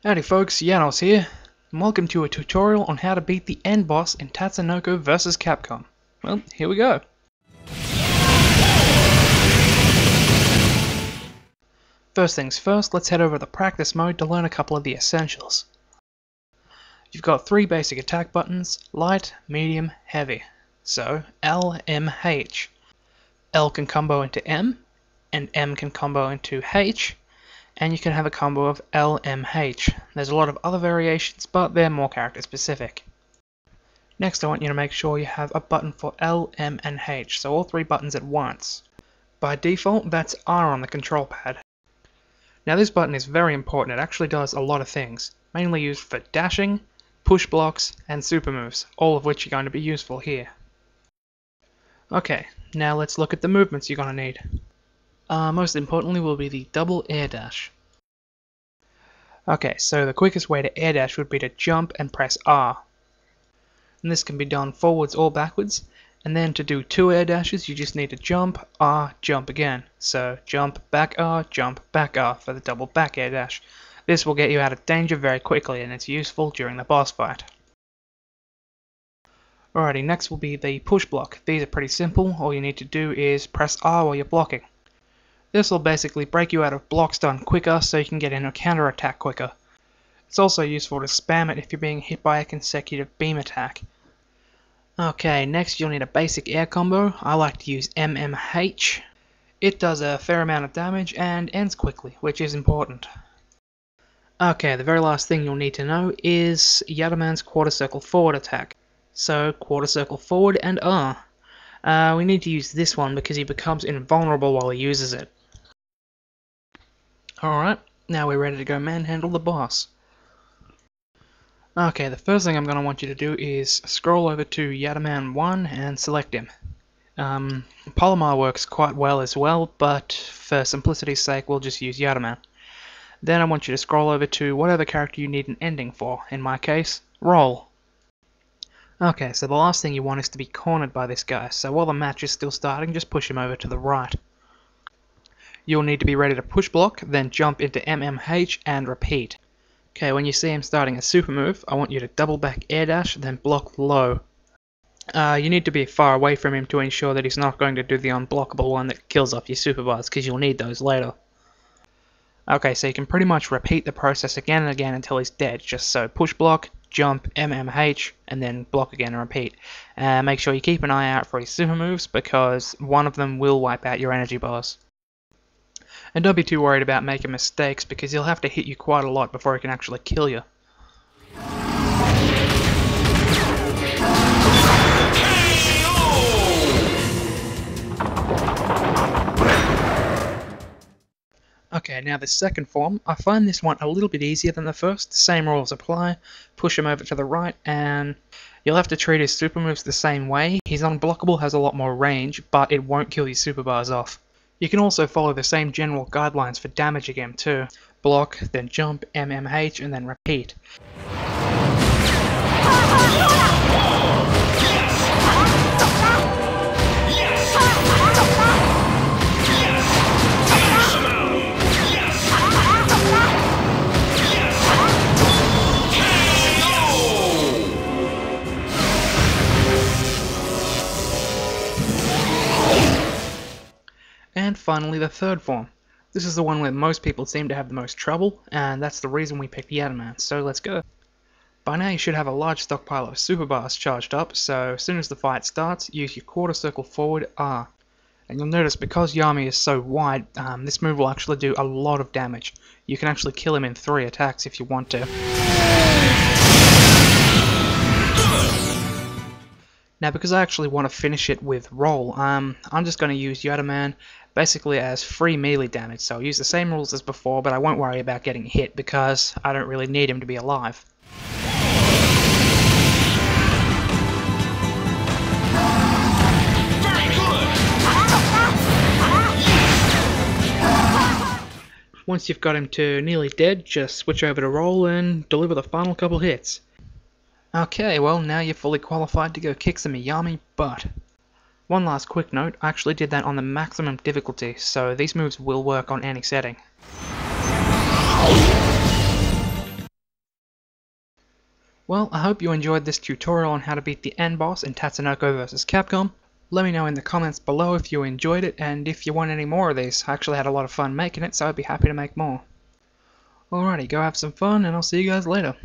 Howdy folks, Janos here, and welcome to a tutorial on how to beat the end boss in Tatsunoko vs Capcom. Well, here we go. First things first, let's head over to the practice mode to learn a couple of the essentials. You've got three basic attack buttons: light, medium, heavy. So, L, M, H. L can combo into M, and M can combo into H, and you can have a combo of L, M, H. There's a lot of other variations, but they're more character specific. Next, I want you to make sure you have a button for L, M, and H, so all three buttons at once. By default, that's R on the control pad. Now this button is very important. It actually does a lot of things, mainly used for dashing, push blocks, and super moves, all of which are going to be useful here. Okay, now let's look at the movements you're going to need. Most importantly will be the double air dash. Okay, so the quickest way to air dash would be to jump and press R. And this can be done forwards or backwards, and then to do two air dashes you just need to jump, R, jump again. So jump, back R for the double back air dash. This will get you out of danger very quickly and it's useful during the boss fight. Alrighty, next will be the push block. These are pretty simple. All you need to do is press R while you're blocking. This will basically break you out of block stun quicker so you can get in a counter attack quicker. It's also useful to spam it if you're being hit by a consecutive beam attack. Okay, next you'll need a basic air combo. I like to use MMH. It does a fair amount of damage and ends quickly, which is important. Okay, the very last thing you'll need to know is Yadaman's quarter circle forward attack. So quarter circle forward and R. We need to use this one because he becomes invulnerable while he uses it. Alright, now we're ready to go manhandle the boss. Okay, the first thing I'm going to want you to do is scroll over to Yadaman 1 and select him. Polymar works quite well as well, but for simplicity's sake we'll just use Yadaman. Then I want you to scroll over to whatever character you need an ending for, in my case, Roll. Okay, so the last thing you want is to be cornered by this guy, so while the match is still starting, just push him over to the right. You'll need to be ready to push block, then jump into MMH and repeat. Okay, when you see him starting a super move, I want you to double back air dash, then block low. You need to be far away from him to ensure that he's not going to do the unblockable one that kills off your super bars, because you'll need those later. Okay, so you can pretty much repeat the process again and again until he's dead, just so push block, jump, MMH, and then block again and repeat. Make sure you keep an eye out for his super moves, because one of them will wipe out your energy bars. And don't be too worried about making mistakes, because he'll have to hit you quite a lot before he can actually kill you. Okay, now the second form, I find this one a little bit easier than the first. Same rules apply. Push him over to the right, and you'll have to treat his super moves the same way. His unblockable has a lot more range, but it won't kill your super bars off. You can also follow the same general guidelines for damaging him too. Block, then jump, MMH, and then repeat. And finally the third form. This is the one where most people seem to have the most trouble, and that's the reason we picked Yadaman, so let's go. By now you should have a large stockpile of super bars charged up, so as soon as the fight starts, use your quarter circle forward R. And you'll notice because Yami is so wide, this move will actually do a lot of damage. You can actually kill him in 3 attacks if you want to. Now because I actually want to finish it with Roll, I'm just going to use Yadaman basically as free melee damage, so I'll use the same rules as before, but I won't worry about getting hit because I don't really need him to be alive. Once you've got him to nearly dead, just switch over to Roll and deliver the final couple hits. Okay, well now you're fully qualified to go kick some Yami butt. One last quick note, I actually did that on the maximum difficulty, so these moves will work on any setting. Well, I hope you enjoyed this tutorial on how to beat the end boss in Tatsunoko vs Capcom. Let me know in the comments below if you enjoyed it and if you want any more of these. I actually had a lot of fun making it, so I'd be happy to make more. Alrighty, go have some fun and I'll see you guys later.